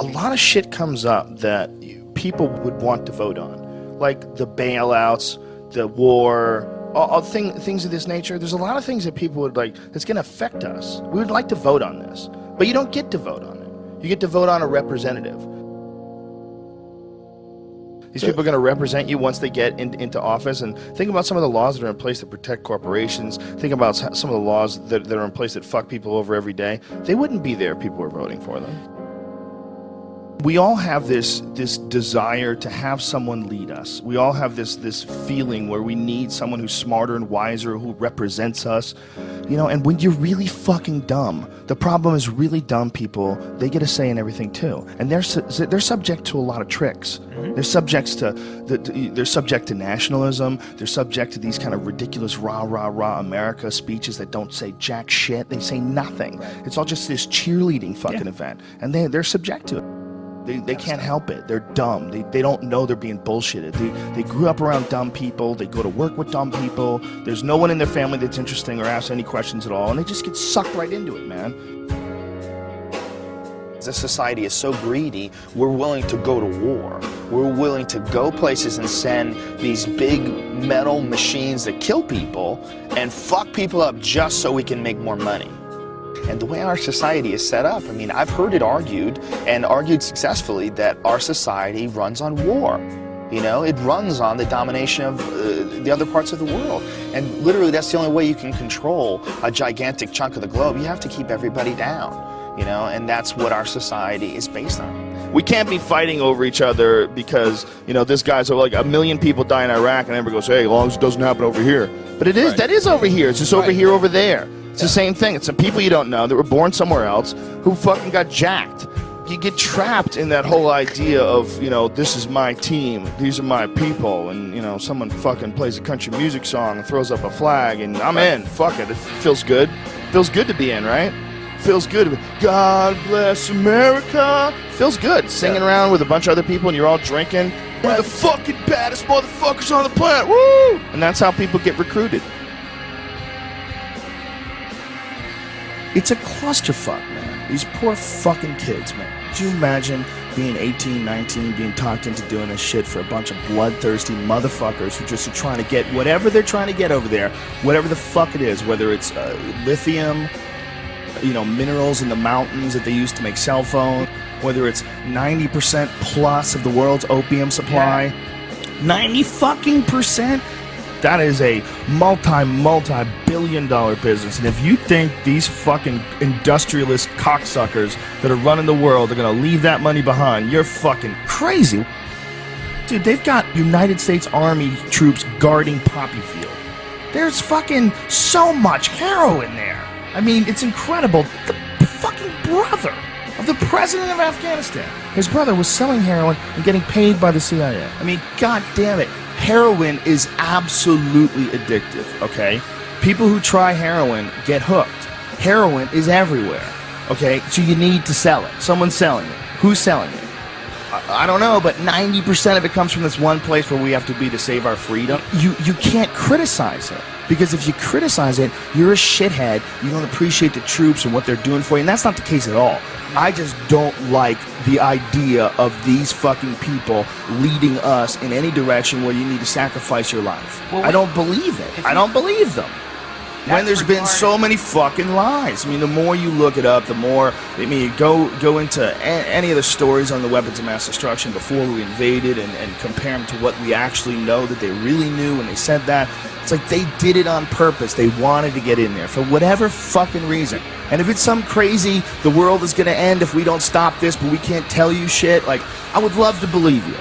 a lot of shit comes up that people would want to vote on, like the bailouts, the war, all things of this nature. There's a lot of things that people would like that's going to affect us. We would like to vote on this, but you don't get to vote on it. You get to vote on a representative. These people are going to represent you once they get into office. And think about some of the laws that are in place to protect corporations. Think about some of the laws that are in place that fuck people over every day. They wouldn't be there if people were voting for them. We all have this desire to have someone lead us. We all have this feeling where we need someone who's smarter and wiser, who represents us. You know, and when you're really fucking dumb, the problem is really dumb people, they get a say in everything too. And they're subject to a lot of tricks. They're subject to nationalism. They're subject to these kind of ridiculous rah, rah, rah America speeches that don't say jack shit. They say nothing. It's all just this cheerleading fucking event. And they're subject to it. They can't help it. They're dumb. They don't know they're being bullshitted. They grew up around dumb people. They go to work with dumb people. There's no one in their family that's interesting or asks any questions at all. And they just get sucked right into it, man. This society is so greedy, we're willing to go to war. We're willing to go places and send these big metal machines that kill people and fuck people up just so we can make more money. And the way our society is set up, I mean, I've heard it argued, and argued successfully, that our society runs on war. You know, it runs on the domination of the other parts of the world. And literally, that's the only way you can control a gigantic chunk of the globe. You have to keep everybody down, you know, and that's what our society is based on. We can't be fighting over each other because, you know, this guy's like 1 million people die in Iraq, and everybody goes, hey, as long as it doesn't happen over here. But it is, right. That is over here. It's just over here, over there. It's the same thing. It's some people you don't know that were born somewhere else who fucking got jacked. You get trapped in that whole idea of, you know, this is my team, these are my people, and, you know, someone fucking plays a country music song and throws up a flag, and I'm in. Fuck it. It feels good. Feels good to be in, right? Feels good to be, God bless America. Feels good. Singing around with a bunch of other people and you're all drinking. We're the fucking baddest motherfuckers on the planet. Woo! And that's how people get recruited. It's a clusterfuck, man. These poor fucking kids, man. Could you imagine being 18, 19, being talked into doing this shit for a bunch of bloodthirsty motherfuckers who just are trying to get whatever they're trying to get over there, whatever the fuck it is, whether it's lithium, you know, minerals in the mountains that they use to make cell phones, whether it's 90% plus of the world's opium supply, 90 fucking percent. That is a multi-billion-dollar business. And if you think these fucking industrialist cocksuckers that are running the world are going to leave that money behind, you're fucking crazy. Dude, they've got United States Army troops guarding Poppy Field. There's fucking so much heroin there. I mean, it's incredible. The fucking brother of the president of Afghanistan, his brother was selling heroin and getting paid by the CIA. I mean, god damn it. Heroin is absolutely addictive, okay? People who try heroin get hooked. Heroin is everywhere, okay? So you need to sell it. Someone's selling it. Who's selling it? I don't know, but 90% of it comes from this one place where we have to be to save our freedom. You can't criticize it, because if you criticize it, you're a shithead. You don't appreciate the troops and what they're doing for you, and that's not the case at all. I just don't like the idea of these fucking people leading us in any direction where you need to sacrifice your life. Well, I don't believe it. I don't believe them. When there's been so many fucking lies. I mean, the more you look it up, the more, I mean, you go into any of the stories on the weapons of mass destruction before we invaded and compare them to what we actually know that they really knew when they said that. It's like they did it on purpose. They wanted to get in there for whatever fucking reason. And if it's some crazy, the world is going to end if we don't stop this, but we can't tell you shit, like, I would love to believe you.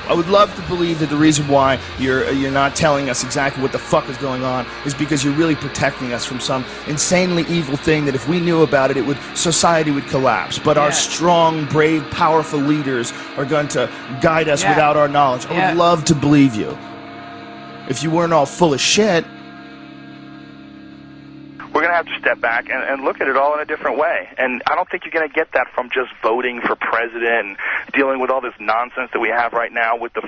I would love to believe that the reason why you're not telling us exactly what the fuck is going on is because you're really protecting us from some insanely evil thing that if we knew about it, society would collapse. But our strong, brave, powerful leaders are going to guide us without our knowledge. I would love to believe you. If you weren't all full of shit. We're going to have to step back and look at it all in a different way. And I don't think you're going to get that from just voting for president and dealing with all this nonsense that we have right now with the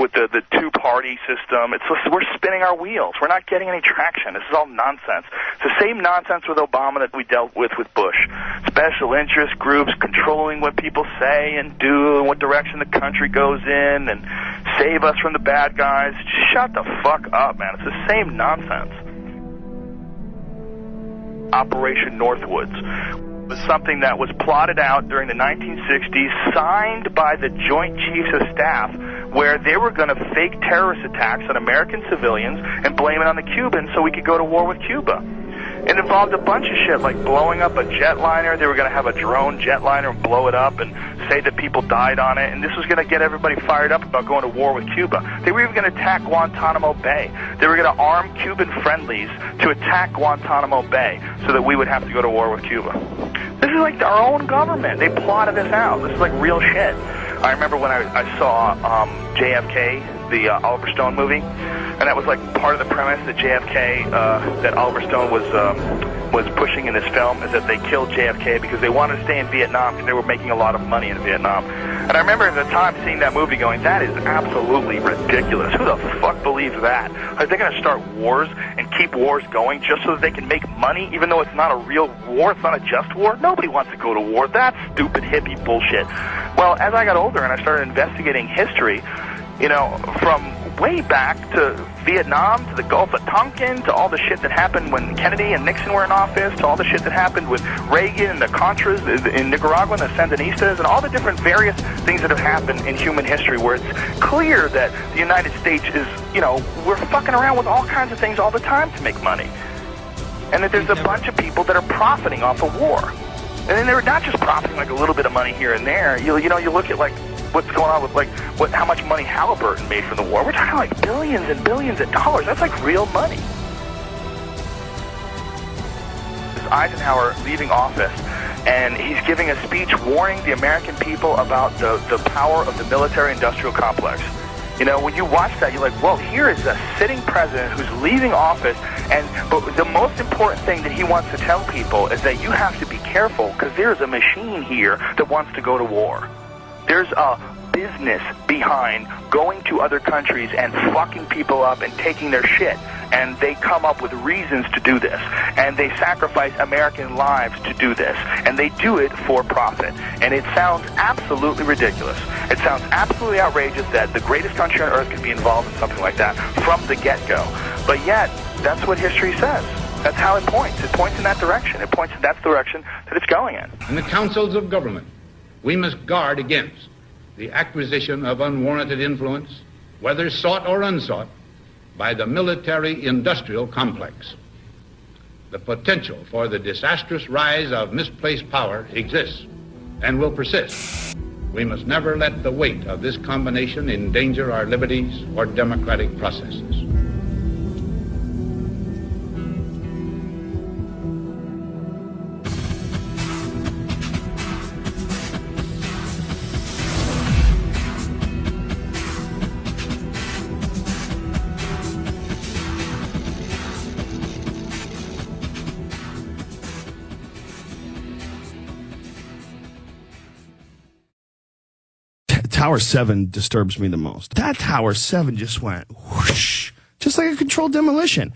the two-party system. It's just, we're spinning our wheels. We're not getting any traction. This is all nonsense. It's the same nonsense with Obama that we dealt with Bush. Special interest groups controlling what people say and do and what direction the country goes in and save us from the bad guys. Just shut the fuck up, man. It's the same nonsense. Operation Northwoods was something that was plotted out during the 1960s, signed by the Joint Chiefs of Staff, where they were going to fake terrorist attacks on American civilians and blame it on the Cubans so we could go to war with Cuba. It involved a bunch of shit, like blowing up a jetliner. They were going to have a drone jetliner and blow it up and say that people died on it, and this was going to get everybody fired up about going to war with Cuba. They were even going to attack Guantanamo Bay. They were going to arm Cuban friendlies to attack Guantanamo Bay so that we would have to go to war with Cuba. This is like our own government. They plotted this out. This is like real shit. I remember when I saw JFK, the Oliver Stone movie, and that was like part of the premise that JFK, that Oliver Stone was pushing in this film, is that they killed JFK because they wanted to stay in Vietnam because they were making a lot of money in Vietnam. And I remember at the time seeing that movie going, that is absolutely ridiculous. Who the fuck believes that? Are they going to start wars and keep wars going just so that they can make money, even though it's not a real war, it's not a just war? Nobody wants to go to war. That's stupid hippie bullshit. Well, as I got older and I started investigating history, you know, from way back to Vietnam, to the Gulf of Tonkin, to all the shit that happened when Kennedy and Nixon were in office, to all the shit that happened with Reagan and the Contras in Nicaragua and the Sandinistas, and all the different various things that have happened in human history where it's clear that the United States is, you know, we're fucking around with all kinds of things all the time to make money. And that there's a bunch of people that are profiting off of war. And then they're not just profiting like a little bit of money here and there. You know, you look at like what's going on with like how much money Halliburton made from the war. We're talking like billions and billions of dollars. That's like real money. Eisenhower leaving office, and he's giving a speech warning the American people about the power of the military-industrial complex. You know, when you watch that, you're like, well, here is a sitting president who's leaving office, but the most important thing that he wants to tell people is that you have to be careful because there's a machine here that wants to go to war. There's a business behind going to other countries and fucking people up and taking their shit. And they come up with reasons to do this. And they sacrifice American lives to do this. And they do it for profit. And it sounds absolutely ridiculous. It sounds absolutely outrageous that the greatest country on earth could be involved in something like that from the get-go. But yet, that's what history says. That's how it points. It points in that direction. It points in that direction that it's going in. In the councils of government, we must guard against the acquisition of unwarranted influence, whether sought or unsought, by the military-industrial complex. The potential for the disastrous rise of misplaced power exists and will persist. We must never let the weight of this combination endanger our liberties or democratic processes. Tower 7 disturbs me the most. That Tower 7 just went whoosh, just like a controlled demolition.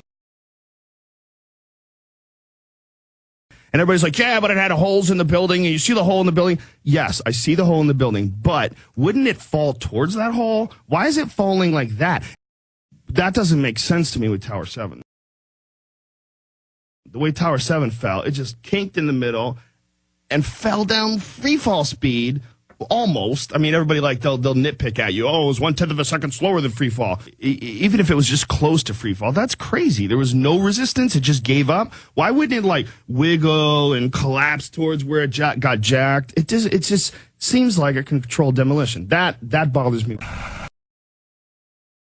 And everybody's like, yeah, but it had holes in the building, and you see the hole in the building. Yes, I see the hole in the building, but wouldn't it fall towards that hole? Why is it falling like that? That doesn't make sense to me with Tower 7. The way Tower 7 fell, it just kinked in the middle and fell down free fall speed. Almost. I mean, everybody they'll nitpick at you. Oh, it was 1/10 of a second slower than free fall. Even if it was just close to free fall, that's crazy. There was no resistance. It just gave up. Why wouldn't it wiggle and collapse towards where it got jacked? It just seems like a controlled demolition. That bothers me.